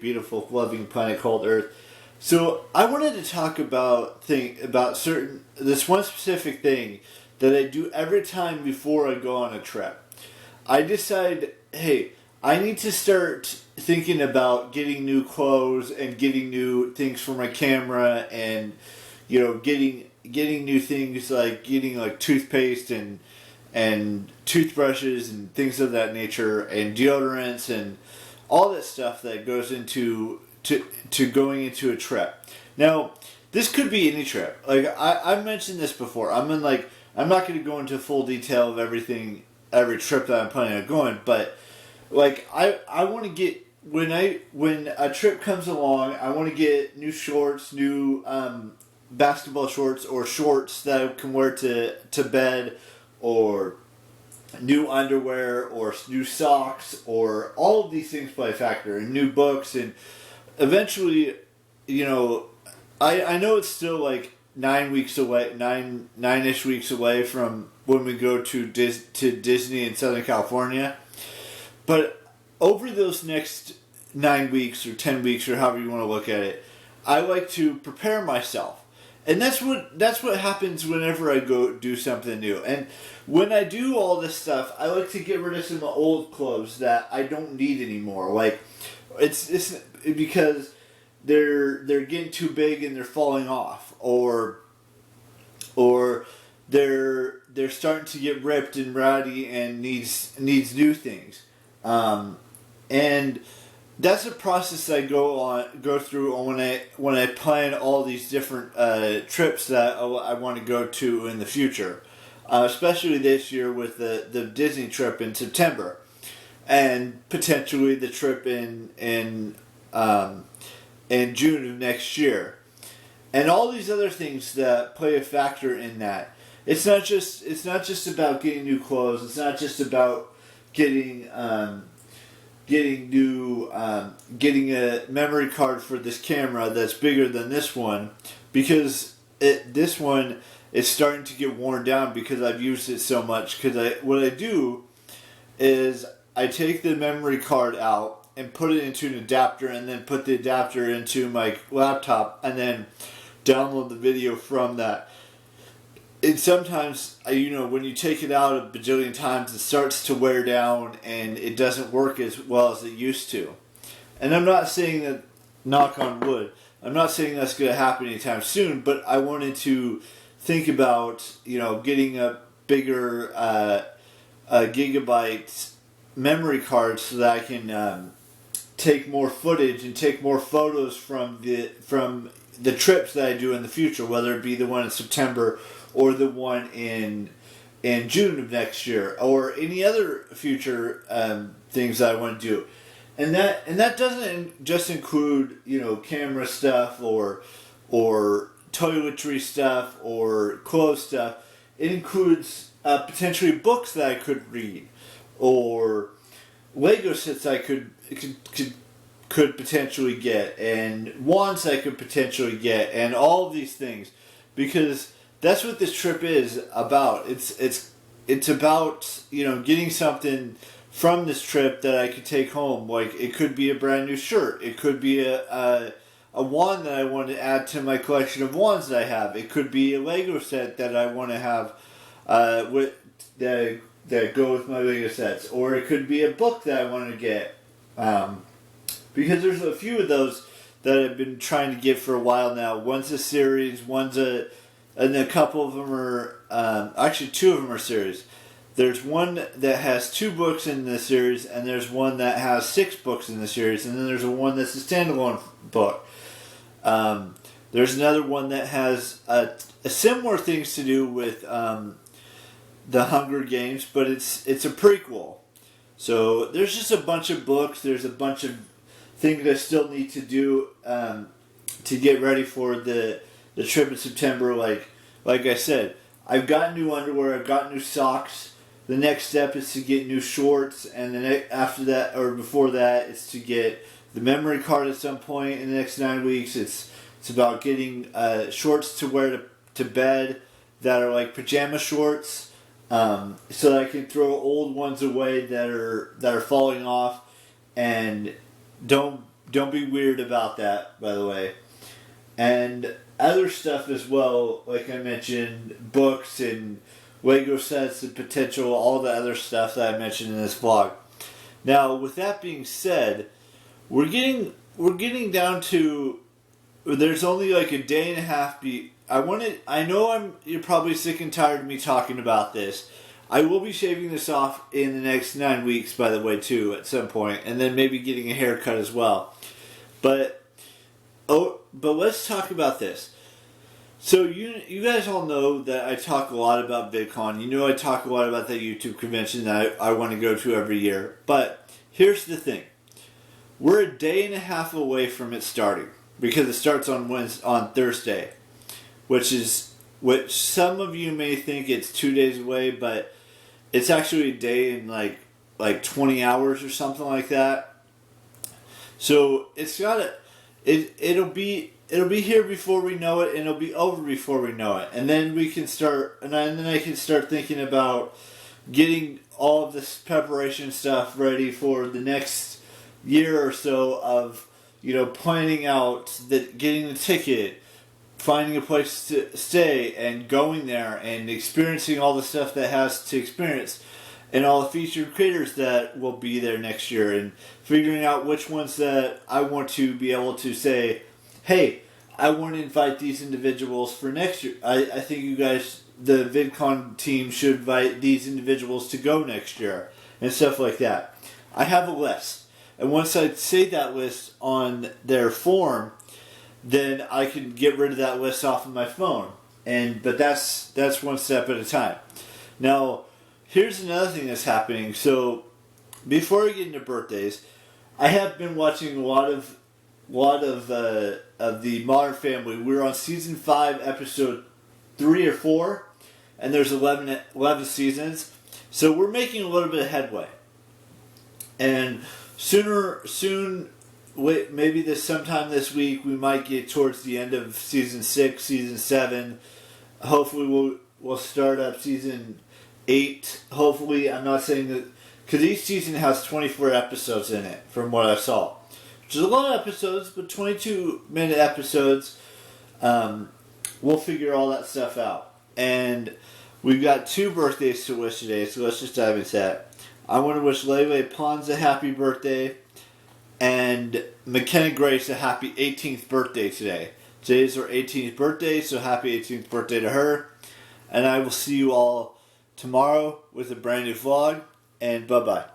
beautiful, loving planet called Earth. So I wanted to talk about this one specific thing that I do every time before I go on a trip. I decide, hey, I need to start thinking about getting new clothes and getting new things for my camera, and getting new things like getting like toothpaste and toothbrushes and things of that nature, and deodorants and all that stuff that goes into to going into a trip. Now, this could be any trip. Like I've mentioned this before. I'm not going to go into full detail of everything, every trip that I'm planning on going, but like I want to get when a trip comes along, I want to get new shorts, new basketball shorts, or shorts that I can wear to bed, or new underwear, or new socks, or all of these things play a factor, and new books, and eventually, I know it's still like 9 weeks away, nine-ish weeks away from when we go to Disney in Southern California, but over those next 9 weeks or 10 weeks or however you want to look at it, I like to prepare myself. And that's what happens whenever I go do something new. And when I do all this stuff, I like to get rid of some old clothes that I don't need anymore. Like it's because they're getting too big and they're falling off, or they're starting to get ripped and ratty and needs new things. And that's a process I go through when I plan all these different trips that I want to go to in the future, especially this year with the Disney trip in September, and potentially the trip in June of next year, and all these other things that play a factor in that. It's not just about getting new clothes. It's not just about getting a memory card for this camera that's bigger than this one, because this one is starting to get worn down because I've used it so much. Because what I do is I take the memory card out and put it into an adapter, and then put the adapter into my laptop, and then download the video from that. And sometimes, when you take it out a bajillion times, it starts to wear down and it doesn't work as well as it used to. And I'm not saying that, knock on wood, I'm not saying that's going to happen anytime soon, but I wanted to think about, getting a bigger gigabyte memory card so that I can take more footage and take more photos from the trips that I do in the future, whether it be the one in September or the one in June of next year, or any other future things that I want to do, and that doesn't just include camera stuff or toiletry stuff or clothes stuff. It includes potentially books that I could read, or Lego sets I could potentially get, and wands I could potentially get, and all of these things, because that's what this trip is about. It's about getting something from this trip that I could take home. Like, it could be a brand new shirt. It could be a wand that I want to add to my collection of wands that I have. It could be a Lego set that I want to have that go with my Lego sets, or it could be a book that I want to get. Because there's a few of those that I've been trying to get for a while now. One's a series, and a couple of them are, actually two of them are series. There's one that has 2 books in the series, and there's one that has 6 books in the series, and then there's one that's a standalone book. There's another one that has a similar things to do with the Hunger Games, but it's a prequel. So there's just a bunch of books. There's a bunch of things I still need to do to get ready for the trip in September. Like I said, I've got new underwear. I've got new socks. The next step is to get new shorts, and then after that, or before that, it's to get the memory card at some point in the next 9 weeks. It's about getting shorts to wear to bed that are like pajama shorts, so that I can throw old ones away that are falling off and don't don't be weird about that, by the way. And other stuff as well, like I mentioned, books and Lego sets and potential, all the other stuff that I mentioned in this vlog. Now, with that being said, we're getting down to, there's only like a day and a half. You're probably sick and tired of me talking about this. I will be shaving this off in the next 9 weeks, by the way, too, at some point, and then maybe getting a haircut as well. But let's talk about this. So you guys all know that I talk a lot about VidCon. You know I talk a lot about that YouTube convention that I want to go to every year. But here's the thing. We're a day and a half away from it starting. Because it starts on Thursday. Which some of you may think it's 2 days away, but it's actually a day in like 20 hours or something like that. So it'll be here before we know it, and it'll be over before we know it. And then we can start, and then I can start thinking about getting all of this preparation stuff ready for the next year or so of, planning out getting the ticket, finding a place to stay, and going there and experiencing all the stuff that has to experience, and all the featured creators that will be there next year, and figuring out which ones that I want to be able to say, hey, I want to invite these individuals for next year. I think you guys, the VidCon team, should invite these individuals to go next year, and stuff like that. I have a list. And once I say that list on their form, then I can get rid of that list off of my phone. But that's one step at a time. Now, here's another thing that's happening. So, before I get into birthdays, I have been watching a lot of the Modern Family. We're on season 5, episode 3 or 4, and there's 11 seasons. So we're making a little bit of headway. And soon, maybe sometime this week, we might get towards the end of season 6, season 7. Hopefully we'll start up season 8. Hopefully, I'm not saying that, because each season has 24 episodes in it, from what I saw. Which is a lot of episodes, but 22-minute episodes. We'll figure all that stuff out. And we've got 2 birthdays to wish today, so let's just dive into that. I want to wish Lele Pons a happy birthday, and McKenna Grace a happy 18th birthday today. Today's her 18th birthday, so happy 18th birthday to her. And I will see you all tomorrow with a brand new vlog, and bye-bye.